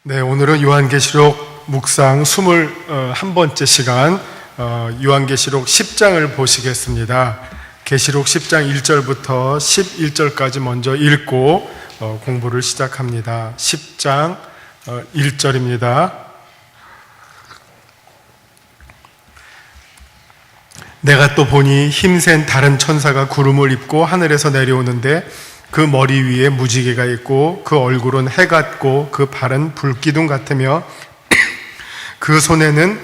네, 오늘은 요한계시록 묵상 21번째 시간 요한계시록 10장을 보시겠습니다. 계시록 10장 1절부터 11절까지 먼저 읽고 공부를 시작합니다. 10장 1절입니다. 내가 또 보니 힘센 다른 천사가 구름을 입고 하늘에서 내려오는데 그 머리 위에 무지개가 있고 그 얼굴은 해 같고 그 발은 불기둥 같으며 그 손에는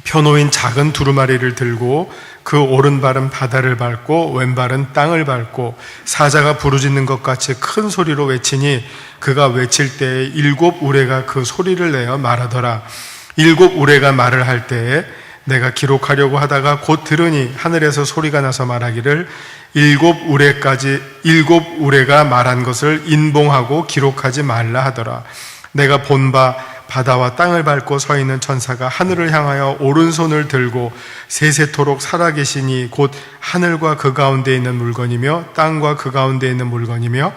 펴놓인 작은 두루마리를 들고 그 오른발은 바다를 밟고 왼발은 땅을 밟고 사자가 부르짖는 것 같이 큰 소리로 외치니 그가 외칠 때에 일곱 우레가 그 소리를 내어 말하더라. 일곱 우레가 말을 할 때에 내가 기록하려고 하다가 곧 들으니 하늘에서 소리가 나서 말하기를 일곱 우레가 말한 것을 인봉하고 기록하지 말라 하더라. 내가 본 바 바다와 땅을 밟고 서 있는 천사가 하늘을 향하여 오른손을 들고 세세토록 살아계시니 곧 하늘과 그 가운데 있는 물건이며 땅과 그 가운데 있는 물건이며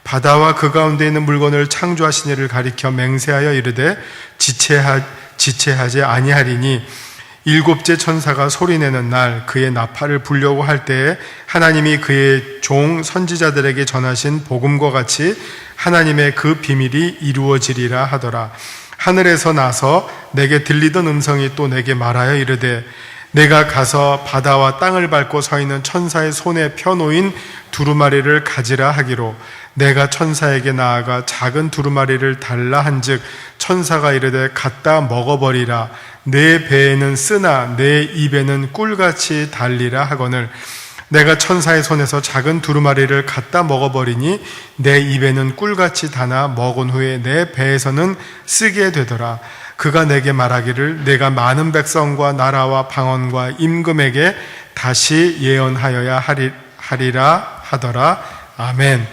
바다와 그 가운데 있는 물건을 창조하신 이를 가리켜 맹세하여 이르되 지체하지 아니하리니 일곱째 천사가 소리내는 날 그의 나팔을 불려고 할 때에 하나님이 그의 종 선지자들에게 전하신 복음과 같이 하나님의 그 비밀이 이루어지리라 하더라. 하늘에서 나서 내게 들리던 음성이 또 내게 말하여 이르되 내가 가서 바다와 땅을 밟고 서 있는 천사의 손에 펴놓인 두루마리를 가지라 하기로 내가 천사에게 나아가 작은 두루마리를 달라 한즉 천사가 이르되 갖다 먹어버리라. 내 배에는 쓰나 내 입에는 꿀같이 달리라 하거늘 내가 천사의 손에서 작은 두루마리를 갖다 먹어버리니 내 입에는 꿀같이 다나 먹은 후에 내 배에서는 쓰게 되더라. 그가 내게 말하기를 내가 많은 백성과 나라와 방언과 임금에게 다시 예언하여야 하리라 하더라. 아멘.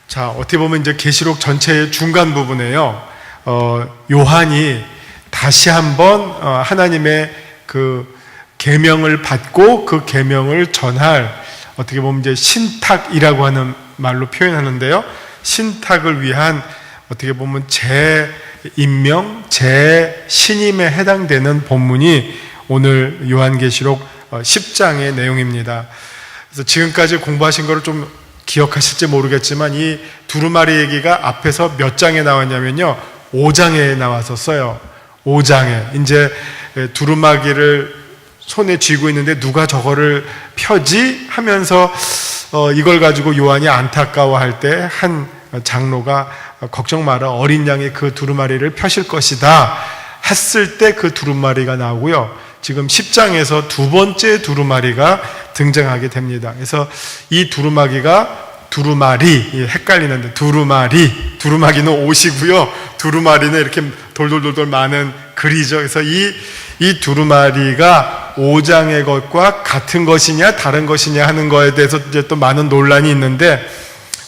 자, 어떻게 보면 이제 계시록 전체의 중간 부분에요. 요한이 다시 한번 하나님의 그 계명을 받고 그 계명을 전할 어떻게 보면 이제 신탁이라고 하는 말로 표현하는데요. 신탁을 위한 어떻게 보면 재임명, 재신임에 해당되는 본문이 오늘 요한계시록 10장의 내용입니다. 그래서 지금까지 공부하신 거를 좀 기억하실지 모르겠지만 이 두루마리 얘기가 앞에서 몇 장에 나왔냐면요. 5장에 나왔었어요. 5장에 이제 두루마기를 손에 쥐고 있는데 누가 저거를 펴지 하면서 이걸 가지고 요한이 안타까워할 때 한 장로가 걱정 마라 어린 양이 그 두루마리를 펴실 것이다 했을 때 그 두루마리가 나오고요. 지금 10장에서 두 번째 두루마리가 등장하게 됩니다. 그래서 이 두루마리 헷갈리는데 두루마기는 옷이고요. 두루마리는 이렇게 돌돌돌돌 많은 글이죠. 그래서 이 두루마리가 5장의 것과 같은 것이냐 다른 것이냐 하는 거에 대해서 이제 또 많은 논란이 있는데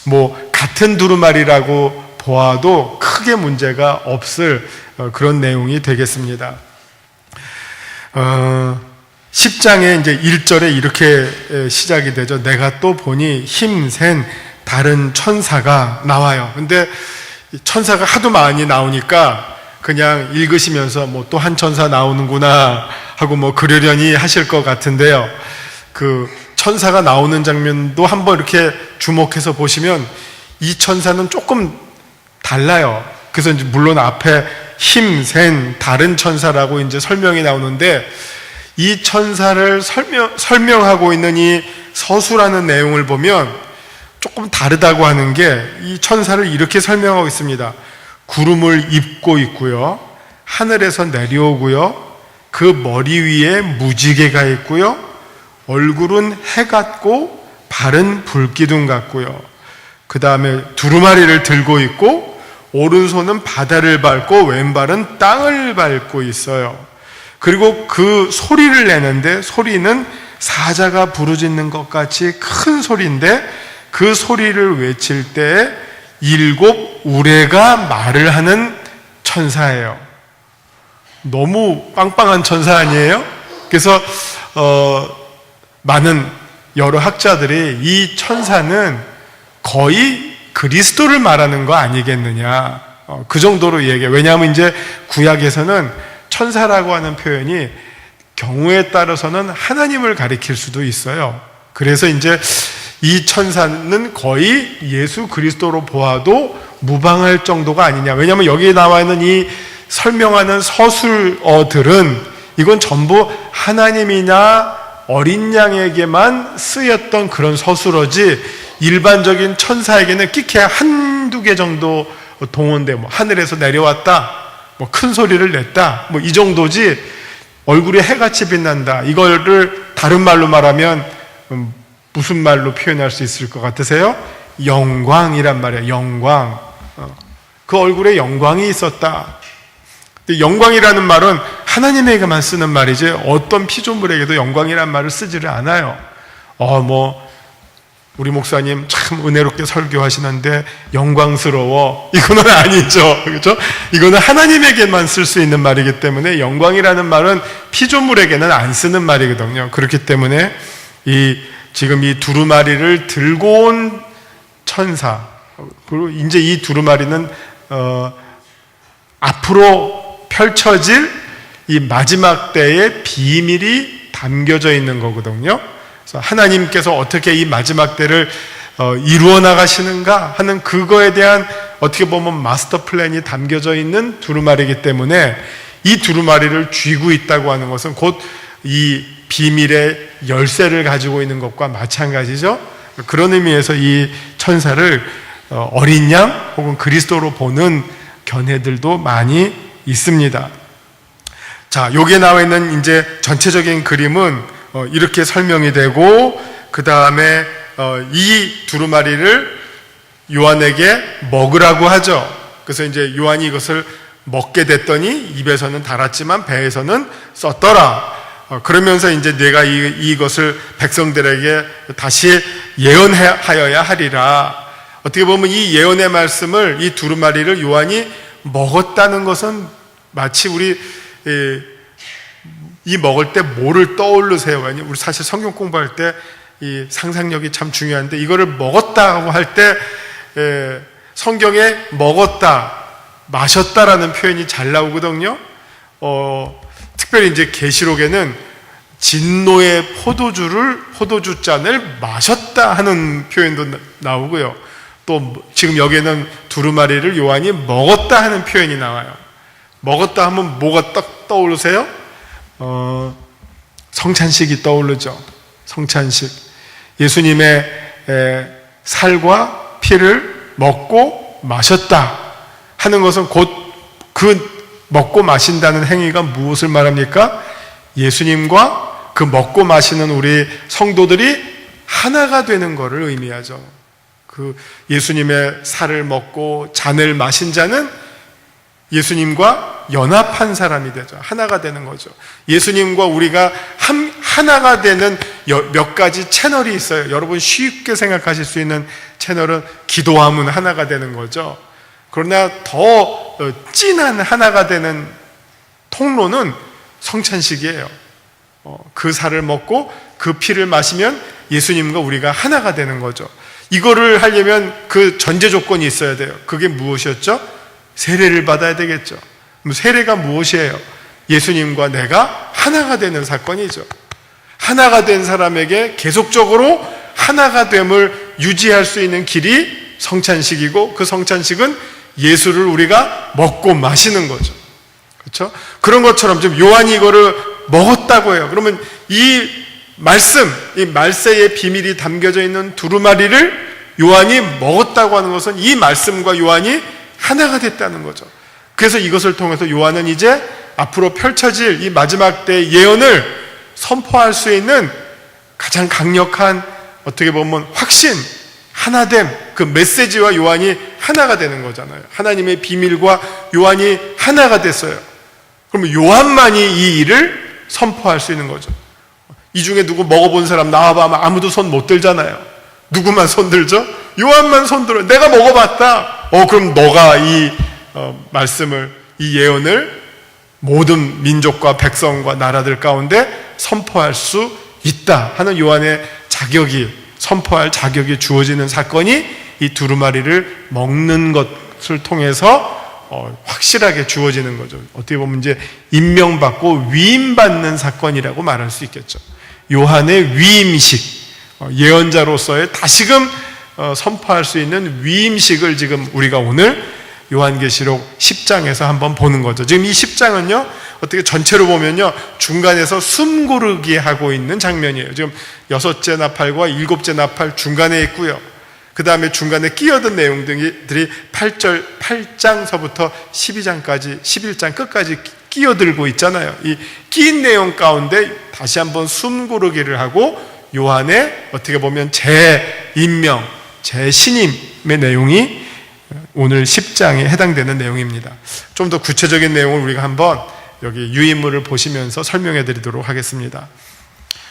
뭐 같은 두루마리라고 보아도 크게 문제가 없을 그런 내용이 되겠습니다. 10장의 이제 1절에 이렇게 시작이 되죠. 내가 또 보니 힘센 다른 천사가 나와요. 근데 천사가 하도 많이 나오니까 그냥 읽으시면서 뭐 또 한 천사 나오는구나 하고 뭐 그러려니 하실 것 같은데요. 그 천사가 나오는 장면도 한번 이렇게 주목해서 보시면 이 천사는 조금 달라요. 그래서 이제 물론 앞에 힘센 다른 천사라고 이제 설명이 나오는데 이 천사를 설명하고 있는 이 서술하는 내용을 보면 조금 다르다고 하는 게 이 천사를 이렇게 설명하고 있습니다. 구름을 입고 있고요. 하늘에서 내려오고요. 그 머리 위에 무지개가 있고요. 얼굴은 해 같고 발은 불기둥 같고요. 그 다음에 두루마리를 들고 있고 오른손은 바다를 밟고 왼발은 땅을 밟고 있어요. 그리고 그 소리를 내는데 소리는 사자가 부르짖는 것 같이 큰 소리인데 그 소리를 외칠 때 일곱 우레가 말을 하는 천사예요. 너무 빵빵한 천사 아니에요? 그래서 많은 여러 학자들이 이 천사는 거의 그리스도를 말하는 거 아니겠느냐 그 정도로 얘기해요. 왜냐하면 이제 구약에서는 천사라고 하는 표현이 경우에 따라서는 하나님을 가리킬 수도 있어요. 그래서 이제 이 천사는 거의 예수 그리스도로 보아도 무방할 정도가 아니냐. 왜냐하면 여기에 나와 있는 이 설명하는 서술어들은 이건 전부 하나님이나 어린 양에게만 쓰였던 그런 서술어지 일반적인 천사에게는 끼케 한두 개 정도 동원돼 뭐 하늘에서 내려왔다, 뭐 큰 소리를 냈다, 뭐 이 정도지 얼굴이 해같이 빛난다. 이거를 다른 말로 말하면 무슨 말로 표현할 수 있을 것 같으세요? 영광이란 말이에요. 영광. 그 얼굴에 영광이 있었다. 영광이라는 말은 하나님에게만 쓰는 말이지 어떤 피조물에게도 영광이라는 말을 쓰지를 않아요. 우리 목사님 참 은혜롭게 설교하시는데 영광스러워. 이거는 아니죠. 그렇죠? 이거는 하나님에게만 쓸 수 있는 말이기 때문에 영광이라는 말은 피조물에게는 안 쓰는 말이거든요. 그렇기 때문에 지금 이 두루마리를 들고 온 천사, 그리고 이제 이 두루마리는 앞으로 펼쳐질 이 마지막 때의 비밀이 담겨져 있는 거거든요. 그래서 하나님께서 어떻게 이 마지막 때를 이루어 나가시는가 하는 그거에 대한 어떻게 보면 마스터 플랜이 담겨져 있는 두루마리이기 때문에 이 두루마리를 쥐고 있다고 하는 것은 곧 이 비밀의 열쇠를 가지고 있는 것과 마찬가지죠. 그런 의미에서 이 천사를 어린 양 혹은 그리스도로 보는 견해들도 많이 있습니다. 자, 여기에 나와 있는 이제 전체적인 그림은 이렇게 설명이 되고, 그 다음에 이 두루마리를 요한에게 먹으라고 하죠. 그래서 이제 요한이 이것을 먹게 됐더니 입에서는 달았지만 배에서는 썼더라. 그러면서 이제 내가 이것을 백성들에게 다시 예언하여야 하리라. 어떻게 보면 이 예언의 말씀을, 이 두루마리를 요한이 먹었다는 것은 마치 우리 이 먹을 때 뭐를 떠오르세요? 우리 사실 성경 공부할 때 이 상상력이 참 중요한데, 이거를 먹었다고 할 때 성경에 먹었다, 마셨다라는 표현이 잘 나오거든요. 특별히 이제 계시록에는 진노의 포도주 잔을 마셨다 하는 표현도 나오고요. 또 지금 여기에는 두루마리를 요한이 먹었다 하는 표현이 나와요. 먹었다 하면 뭐가 딱 떠오르세요? 성찬식이 떠오르죠. 성찬식. 예수님의 살과 피를 먹고 마셨다 하는 것은 곧 그 먹고 마신다는 행위가 무엇을 말합니까? 예수님과 그 먹고 마시는 우리 성도들이 하나가 되는 것을 의미하죠. 그 예수님의 살을 먹고 잔을 마신 자는 예수님과 연합한 사람이 되죠. 하나가 되는 거죠. 예수님과 우리가 하나가 되는 몇 가지 채널이 있어요. 여러분 쉽게 생각하실 수 있는 채널은 기도하면 하나가 되는 거죠. 그러나 더 진한 하나가 되는 통로는 성찬식이에요. 그 살을 먹고 그 피를 마시면 예수님과 우리가 하나가 되는 거죠. 이거를 하려면 그 전제 조건이 있어야 돼요. 그게 무엇이었죠? 세례를 받아야 되겠죠. 세례가 무엇이에요? 예수님과 내가 하나가 되는 사건이죠. 하나가 된 사람에게 계속적으로 하나가 됨을 유지할 수 있는 길이 성찬식이고, 그 성찬식은 예수를 우리가 먹고 마시는 거죠. 그렇죠? 그런 것처럼 지금 요한이 이거를 먹었다고 해요. 그러면 이 말세의 비밀이 담겨져 있는 두루마리를 요한이 먹었다고 하는 것은 이 말씀과 요한이 하나가 됐다는 거죠. 그래서 이것을 통해서 요한은 이제 앞으로 펼쳐질 이 마지막 때의 예언을 선포할 수 있는 가장 강력한, 어떻게 보면 확신, 하나됨, 그 메시지와 요한이 하나가 되는 거잖아요. 하나님의 비밀과 요한이 하나가 됐어요. 그러면 요한만이 이 일을 선포할 수 있는 거죠. 이 중에 누구 먹어본 사람 나와봐 하면 아무도 손 못 들잖아요. 누구만 손 들죠? 요한만 손 들어요. 내가 먹어봤다. 그럼 너가 이 말씀을, 이 예언을 모든 민족과 백성과 나라들 가운데 선포할 수 있다 하는 요한의 자격이, 선포할 자격이 주어지는 사건이 이 두루마리를 먹는 것을 통해서 확실하게 주어지는 거죠. 어떻게 보면 이제 임명받고 위임받는 사건이라고 말할 수 있겠죠. 요한의 위임식, 예언자로서의 다시금 선포할 수 있는 위임식을 지금 우리가 오늘 요한계시록 10장에서 한번 보는 거죠. 지금 이 10장은요, 어떻게 전체로 보면요, 중간에서 숨 고르기 하고 있는 장면이에요. 지금 6째 나팔과 7째 나팔 중간에 있고요. 그 다음에 중간에 끼어든 내용들이 8장서부터 12장까지, 11장 끝까지 끼어들고 있잖아요. 이 끼인 내용 가운데 다시 한번 숨 고르기를 하고 요한의 어떻게 보면 재임명, 재신임의 내용이 오늘 10장에 해당되는 내용입니다. 좀 더 구체적인 내용을 우리가 한번 여기 유인물을 보시면서 설명해 드리도록 하겠습니다.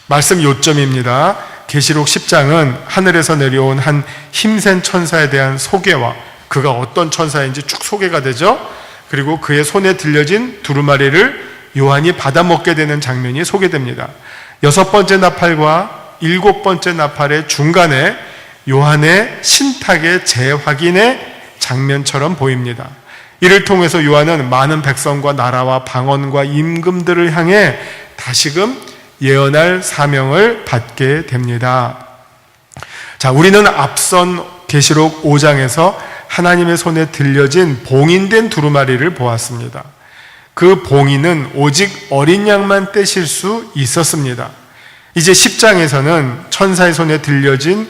말씀 요점입니다. 계시록 10장은 하늘에서 내려온 한 힘센 천사에 대한 소개와 그가 어떤 천사인지 쭉 소개가 되죠. 그리고 그의 손에 들려진 두루마리를 요한이 받아먹게 되는 장면이 소개됩니다. 6번째 나팔과 7번째 나팔의 중간에 요한의 신탁의 재확인의 장면처럼 보입니다. 이를 통해서 요한은 많은 백성과 나라와 방언과 임금들을 향해 다시금 예언할 사명을 받게 됩니다. 자, 우리는 앞선 계시록 5장에서 하나님의 손에 들려진 봉인된 두루마리를 보았습니다. 그 봉인은 오직 어린 양만 떼실 수 있었습니다. 이제 10장에서는 천사의 손에 들려진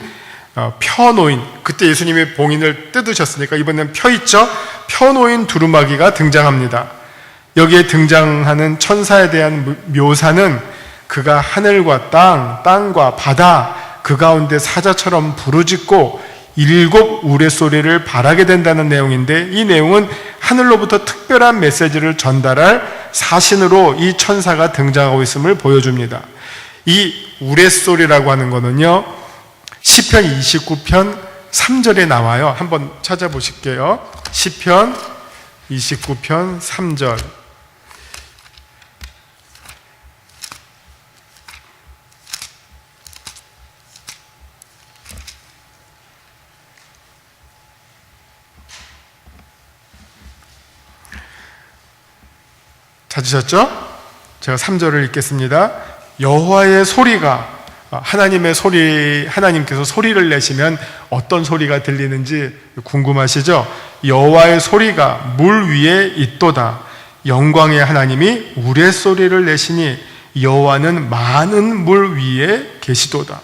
펴놓인, 그때 예수님이 봉인을 뜯으셨으니까 이번엔 펴있죠? 펴놓인 두루마기가 등장합니다. 여기에 등장하는 천사에 대한 묘사는 그가 하늘과 땅과 바다 그 가운데 사자처럼 부르짖고 7 우레소리를 발하게 된다는 내용인데, 이 내용은 하늘로부터 특별한 메시지를 전달할 사신으로 이 천사가 등장하고 있음을 보여줍니다. 이 우레소리라고 하는 거는요, 시편 29편 3절에 나와요. 한번 찾아보실게요. 시편 29편 3절. 찾으셨죠? 제가 3절을 읽겠습니다. 여호와의 소리가, 하나님의 소리, 하나님께서 소리를 내시면 어떤 소리가 들리는지 궁금하시죠? 여호와의 소리가 물 위에 있도다. 영광의 하나님이 우레소리를 내시니 여호와는 많은 물 위에 계시도다.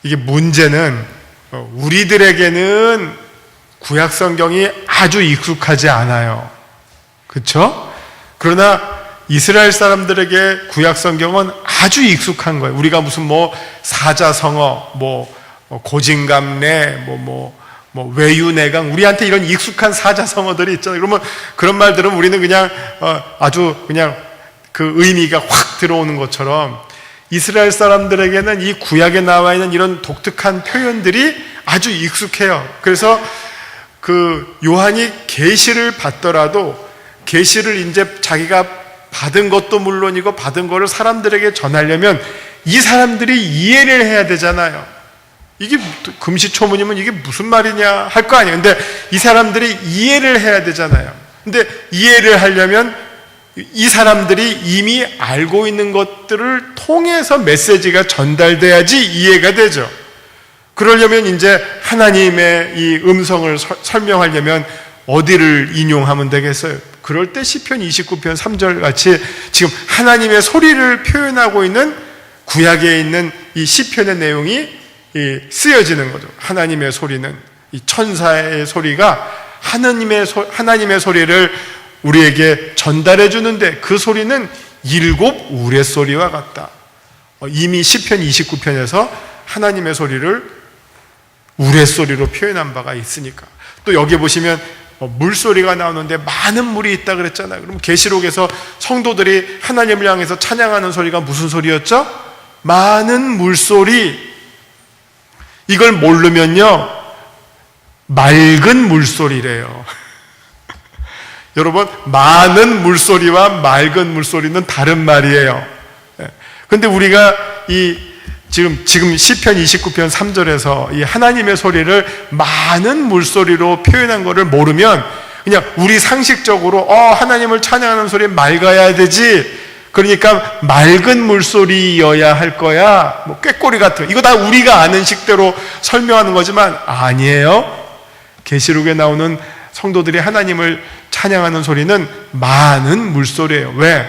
이게 문제는 우리들에게는 구약 성경이 아주 익숙하지 않아요. 그렇죠? 그러나 이스라엘 사람들에게 구약 성경은 아주 익숙한 거예요. 우리가 무슨 사자성어, 고진감래, 외유내강, 우리한테 이런 익숙한 사자성어들이 있잖아요. 그러면 그런 말 들으면 우리는 그냥 아주 그냥 그 의미가 확 들어오는 것처럼 이스라엘 사람들에게는 이 구약에 나와 있는 이런 독특한 표현들이 아주 익숙해요. 그래서 그 요한이 계시를 받더라도 계시를 이제 자기가 받은 것도 물론이고 받은 거를 사람들에게 전하려면 이 사람들이 이해를 해야 되잖아요. 이게 금시초문이면 이게 무슨 말이냐 할 거 아니에요. 근데 이 사람들이 이해를 해야 되잖아요. 근데 이해를 하려면 이 사람들이 이미 알고 있는 것들을 통해서 메시지가 전달돼야지 이해가 되죠. 그러려면 이제 하나님의 이 음성을 설명하려면 어디를 인용하면 되겠어요? 그럴 때 시편 29편 3절 같이 지금 하나님의 소리를 표현하고 있는 구약에 있는 이 시편의 내용이 쓰여지는 거죠. 하나님의 소리는, 이 천사의 소리가 하나님의 소리를 우리에게 전달해 주는데 그 소리는 7 우레소리와 같다. 이미 시편 29편에서 하나님의 소리를 우레소리로 표현한 바가 있으니까. 또 여기 보시면 물소리가 나오는데 많은 물이 있다 그랬잖아요. 그럼 계시록에서 성도들이 하나님을 향해서 찬양하는 소리가 무슨 소리였죠? 많은 물소리. 이걸 모르면요, 맑은 물소리래요. 여러분, 많은 물소리와 맑은 물소리는 다른 말이에요. 근데 우리가 이 지금 시편 29편 3절에서 이 하나님의 소리를 많은 물소리로 표현한 것을 모르면 그냥 우리 상식적으로 하나님을 찬양하는 소리 맑아야 되지, 그러니까 맑은 물소리여야 할 거야, 뭐 꾀꼬리 같은, 이거 다 우리가 아는 식대로 설명하는 거지만 아니에요. 계시록에 나오는 성도들이 하나님을 찬양하는 소리는 많은 물소리예요. 왜?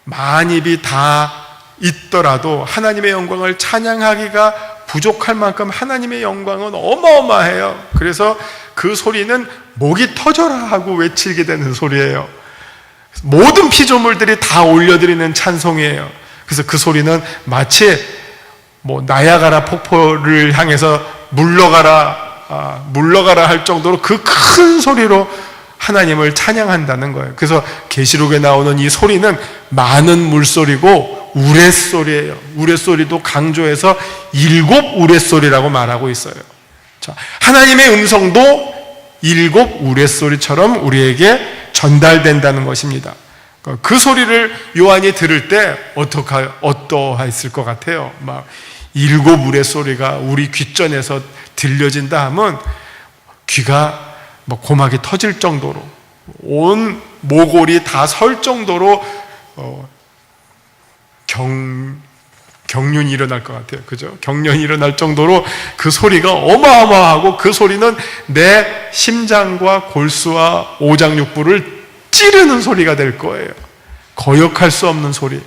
만입이 다 있더라도 하나님의 영광을 찬양하기가 부족할 만큼 하나님의 영광은 어마어마해요. 그래서 그 소리는 목이 터져라 하고 외치게 되는 소리예요. 모든 피조물들이 다 올려드리는 찬송이에요. 그래서 그 소리는 마치 뭐 나야가라 폭포를 향해서 물러가라 할 정도로 그 큰 소리로 하나님을 찬양한다는 거예요. 그래서 계시록에 나오는 이 소리는 많은 물소리고 우레소리예요. 우레소리도 강조해서 7 우레소리라고 말하고 있어요. 자, 하나님의 음성도 7 우레소리처럼 우리에게 전달된다는 것입니다. 그 소리를 요한이 들을 때 어떠했을 것 같아요? 막 7 우레소리가 우리 귓전에서 들려진다 하면 귀가 뭐 고막이 터질 정도로, 온 모골이 다 설 정도로 경륜이 일어날 것 같아요. 그죠? 경련이 일어날 정도로 그 소리가 어마어마하고, 그 소리는 내 심장과 골수와 오장육부를 찌르는 소리가 될 거예요. 거역할 수 없는 소리.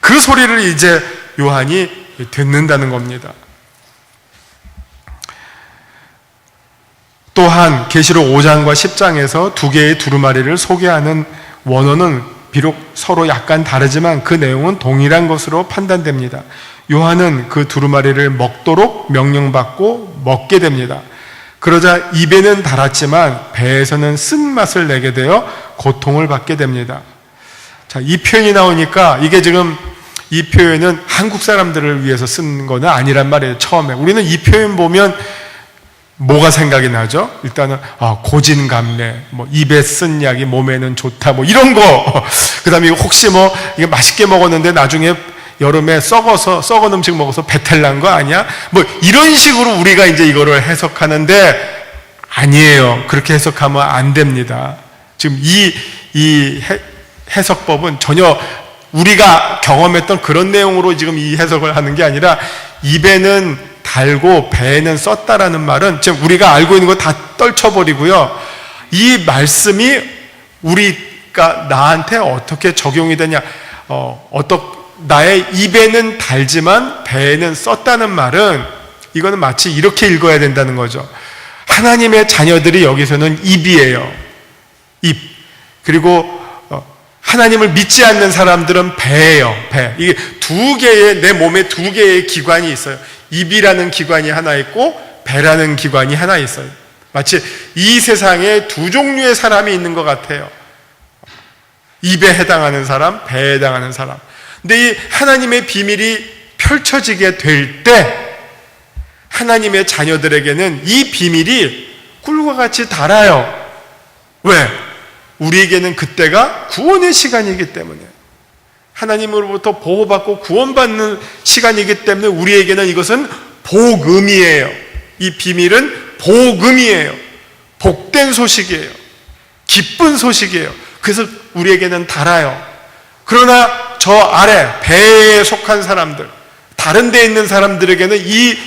그 소리를 이제 요한이 듣는다는 겁니다. 또한 계시록 5장과 10장에서 2개의 두루마리를 소개하는 원어는 비록 서로 약간 다르지만 그 내용은 동일한 것으로 판단됩니다. 요한은 그 두루마리를 먹도록 명령받고 먹게 됩니다. 그러자 입에는 달았지만 배에서는 쓴맛을 내게 되어 고통을 받게 됩니다. 자, 이 표현이 나오니까 이게 지금 이 표현은 한국 사람들을 위해서 쓴 거는 아니란 말이에요. 처음에 우리는 이 표현 보면 뭐가 생각이 나죠? 일단은 고진감래, 뭐 입에 쓴 약이 몸에는 좋다, 뭐 이런 거. 그다음에 혹시 뭐 이게 맛있게 먹었는데 나중에 여름에 썩은 음식 먹어서 배탈 난 거 아니야? 뭐 이런 식으로 우리가 이제 이거를 해석하는데 아니에요. 그렇게 해석하면 안 됩니다. 지금 이 해석법은 전혀 우리가 경험했던 그런 내용으로 지금 이 해석을 하는 게 아니라, 입에는 달고 배에는 썼다라는 말은 지금 우리가 알고 있는 거 다 떨쳐버리고요. 이 말씀이 우리가 나한테 어떻게 적용이 되냐, 나의 입에는 달지만 배에는 썼다는 말은, 이거는 마치 이렇게 읽어야 된다는 거죠. 하나님의 자녀들이 여기서는 입이에요. 입. 그리고 하나님을 믿지 않는 사람들은 배예요. 배. 이게 내 몸에 2개의 기관이 있어요. 입이라는 기관이 하나 있고 배라는 기관이 하나 있어요. 마치 이 세상에 2 종류의 사람이 있는 것 같아요. 입에 해당하는 사람, 배에 해당하는 사람. 근데 이 하나님의 비밀이 펼쳐지게 될 때 하나님의 자녀들에게는 이 비밀이 꿀과 같이 달아요. 왜? 우리에게는 그때가 구원의 시간이기 때문에, 하나님으로부터 보호받고 구원받는 시간이기 때문에 우리에게는 이것은 복음이에요. 이 비밀은 복음이에요. 복된 소식이에요. 기쁜 소식이에요. 그래서 우리에게는 달아요. 그러나 저 아래 배에 속한 사람들, 다른 데에 있는 사람들에게는 이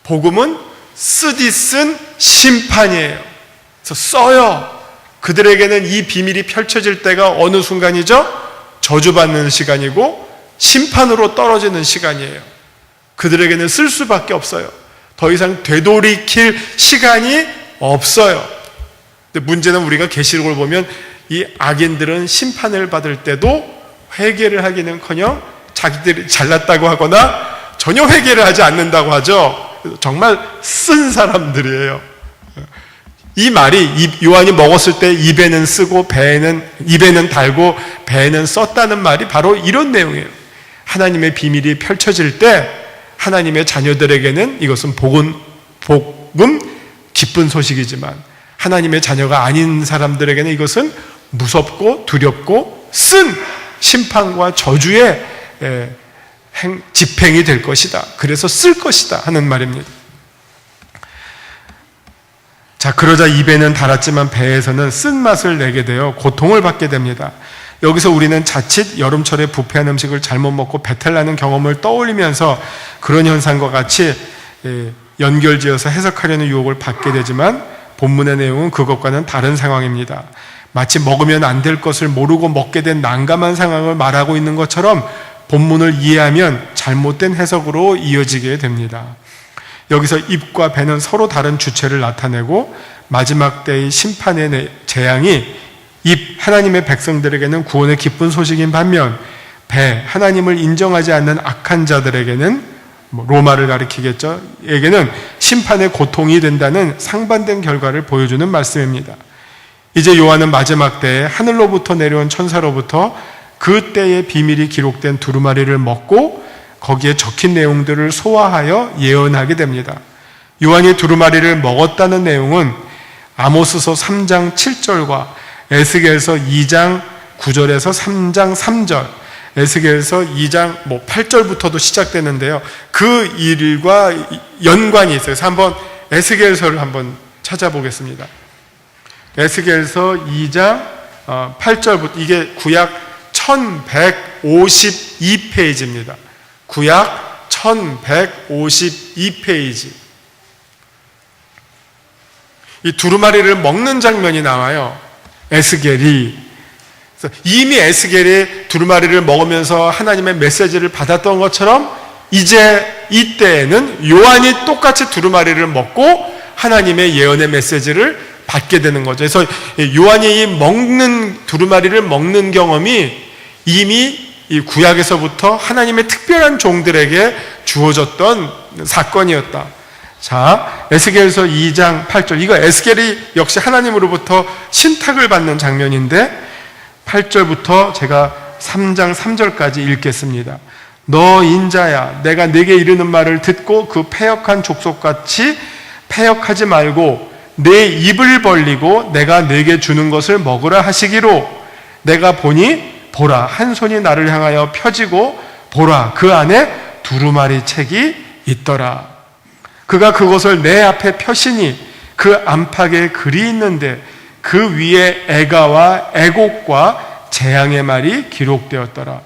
복음은 쓰디쓴 심판이에요. 그래서 써요. 그들에게는 이 비밀이 펼쳐질 때가 어느 순간이죠? 저주받는 시간이고 심판으로 떨어지는 시간이에요. 그들에게는 쓸 수밖에 없어요. 더 이상 되돌이킬 시간이 없어요. 근데 문제는 우리가 계시록을 보면 이 악인들은 심판을 받을 때도 회개를 하기는커녕 자기들이 잘났다고 하거나 전혀 회개를 하지 않는다고 하죠. 정말 쓴 사람들이에요. 이 말이 요한이 먹었을 때 입에는 쓰고 입에는 달고 배에는 썼다는 말이 바로 이런 내용이에요. 하나님의 비밀이 펼쳐질 때 하나님의 자녀들에게는 이것은 복음, 기쁜 소식이지만 하나님의 자녀가 아닌 사람들에게는 이것은 무섭고 두렵고 쓴 심판과 저주의 집행이 될 것이다. 그래서 쓸 것이다 하는 말입니다. 자, 그러자 입에는 달았지만 배에서는 쓴맛을 내게 되어 고통을 받게 됩니다. 여기서 우리는 자칫 여름철에 부패한 음식을 잘못 먹고 배탈 나는 경험을 떠올리면서 그런 현상과 같이 연결지어서 해석하려는 유혹을 받게 되지만 본문의 내용은 그것과는 다른 상황입니다. 마치 먹으면 안 될 것을 모르고 먹게 된 난감한 상황을 말하고 있는 것처럼 본문을 이해하면 잘못된 해석으로 이어지게 됩니다. 여기서 입과 배는 서로 다른 주체를 나타내고 마지막 때의 심판의 재앙이 입, 하나님의 백성들에게는 구원의 기쁜 소식인 반면 배, 하나님을 인정하지 않는 악한 자들에게는 로마를 가리키겠죠. 에게는 심판의 고통이 된다는 상반된 결과를 보여주는 말씀입니다. 이제 요한은 마지막 때에 하늘로부터 내려온 천사로부터 그 때의 비밀이 기록된 두루마리를 먹고 거기에 적힌 내용들을 소화하여 예언하게 됩니다. 요한이 두루마리를 먹었다는 내용은 아모스서 3장 7절과 에스겔서 2장 9절에서 3장 3절, 에스겔서 2장 8절부터도 시작되는데요. 그 일과 연관이 있어요. 그래서 한번 에스겔서를 한번 찾아보겠습니다. 에스겔서 2장 8절부터, 이게 구약 1152페이지입니다. 구약 1152페이지. 이 두루마리를 먹는 장면이 나와요. 에스겔이. 이미 에스겔이 두루마리를 먹으면서 하나님의 메시지를 받았던 것처럼 이제 이때에는 요한이 똑같이 두루마리를 먹고 하나님의 예언의 메시지를 받게 되는 거죠. 그래서 요한이 이 두루마리를 먹는 경험이 이미 이 구약에서부터 하나님의 특별한 종들에게 주어졌던 사건이었다. 자, 에스겔서 2장 8절. 이거 에스겔이 역시 하나님으로부터 신탁을 받는 장면인데 8절부터 제가 3장 3절까지 읽겠습니다. 너 인자야, 내가 네게 이르는 말을 듣고 그 패역한 족속같이 패역하지 말고 내 입을 벌리고 내가 네게 주는 것을 먹으라 하시기로 내가 보니 보라, 한 손이 나를 향하여 펴지고 보라, 그 안에 두루마리 책이 있더라. 그가 그것을 내 앞에 펴시니 그 안팎에 글이 있는데 그 위에 애가와 애곡과 재앙의 말이 기록되었더라.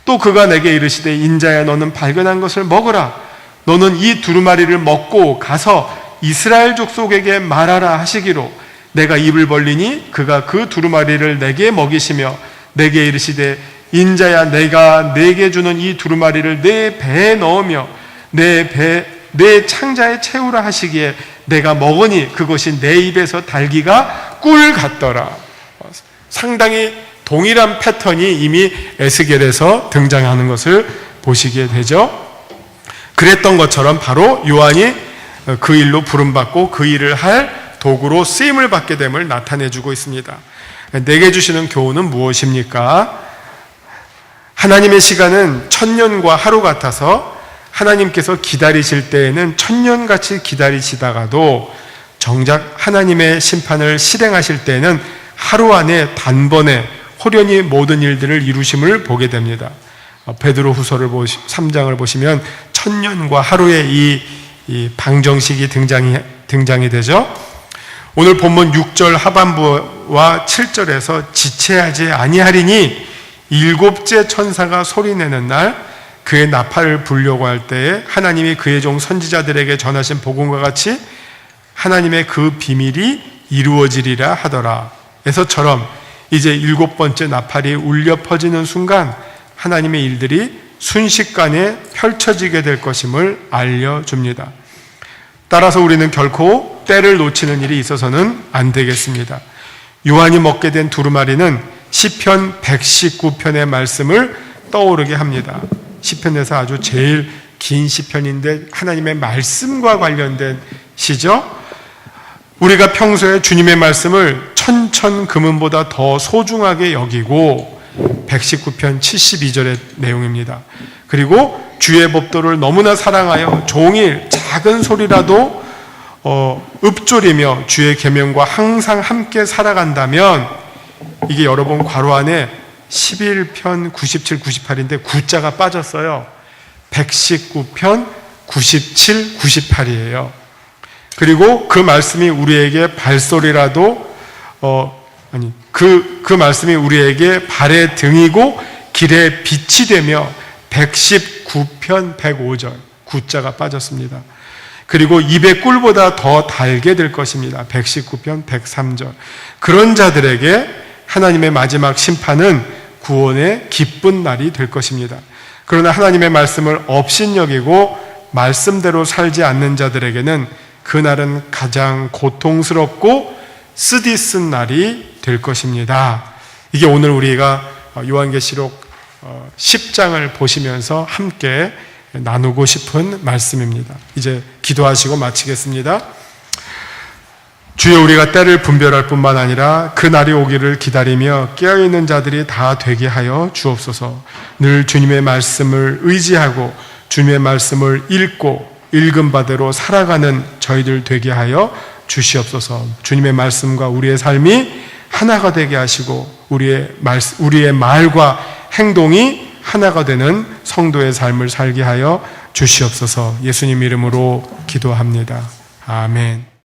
또 그가 내게 이르시되 인자야, 너는 발견한 것을 먹으라. 너는 이 두루마리를 먹고 가서 이스라엘 족속에게 말하라 하시기로 내가 입을 벌리니 그가 그 두루마리를 내게 먹이시며 내게 이르시되 인자야, 내가 내게 주는 이 두루마리를 내 배에 넣으며 내 창자에 채우라 하시기에 내가 먹으니 그것이 내 입에서 달기가 꿀 같더라. 상당히 동일한 패턴이 이미 에스겔에서 등장하는 것을 보시게 되죠. 그랬던 것처럼 바로 요한이 그 일로 부름받고 그 일을 할 도구로 쓰임을 받게 됨을 나타내주고 있습니다. 내게 주시는 교훈은 무엇입니까? 하나님의 시간은 천년과 하루 같아서 하나님께서 기다리실 때에는 천년같이 기다리시다가도 정작 하나님의 심판을 실행하실 때에는 하루 안에 단번에 호련히 모든 일들을 이루심을 보게 됩니다. 베드로 후서를 3장을 보시면 천년과 하루의 이 방정식이 등장이 되죠. 오늘 본문 6절 하반부와 7절에서 지체하지 아니하리니 일곱째 천사가 소리내는 날 그의 나팔을 불려고 할 때에 하나님이 그의 종 선지자들에게 전하신 복음과 같이 하나님의 그 비밀이 이루어지리라 하더라. 에서처럼 이제 일곱 번째 나팔이 울려 퍼지는 순간 하나님의 일들이 순식간에 펼쳐지게 될 것임을 알려줍니다. 따라서 우리는 결코 때를 놓치는 일이 있어서는 안 되겠습니다. 요한이 먹게 된 두루마리는 시편 119편의 말씀을 떠오르게 합니다. 시편에서 아주 제일 긴 시편인데 하나님의 말씀과 관련된 시죠. 우리가 평소에 주님의 말씀을 천천 금은보다 더 소중하게 여기고 119편 72절의 내용입니다. 그리고 주의 법도를 너무나 사랑하여 종일 작은 소리라도 읊조리며 주의 계명과 항상 함께 살아간다면, 이게 여러분 괄호 안에 11편 97, 98인데 구자가 빠졌어요. 119편 97, 98이에요. 그리고 그 말씀이 우리에게 발소리라도 그 말씀이 우리에게 발의 등이고 길의 빛이 되며 119편 105절, 구자가 빠졌습니다. 그리고 입의 꿀보다 더 달게 될 것입니다. 119편 103절. 그런 자들에게 하나님의 마지막 심판은 구원의 기쁜 날이 될 것입니다. 그러나 하나님의 말씀을 업신여기고 말씀대로 살지 않는 자들에게는 그날은 가장 고통스럽고 쓰디쓴 날이 될 것입니다. 이게 오늘 우리가 요한계시록 10장을 보시면서 함께 나누고 싶은 말씀입니다. 이제 기도하시고 마치겠습니다. 주여, 우리가 때를 분별할 뿐만 아니라 그 날이 오기를 기다리며 깨어있는 자들이 다 되게 하여 주옵소서. 늘 주님의 말씀을 의지하고 주님의 말씀을 읽고 읽은 바대로 살아가는 저희들 되게 하여 주시옵소서. 주님의 말씀과 우리의 삶이 하나가 되게 하시고 우리의 말과 행동이 하나가 되는 성도의 삶을 살게 하여 주시옵소서. 예수님 이름으로 기도합니다. 아멘.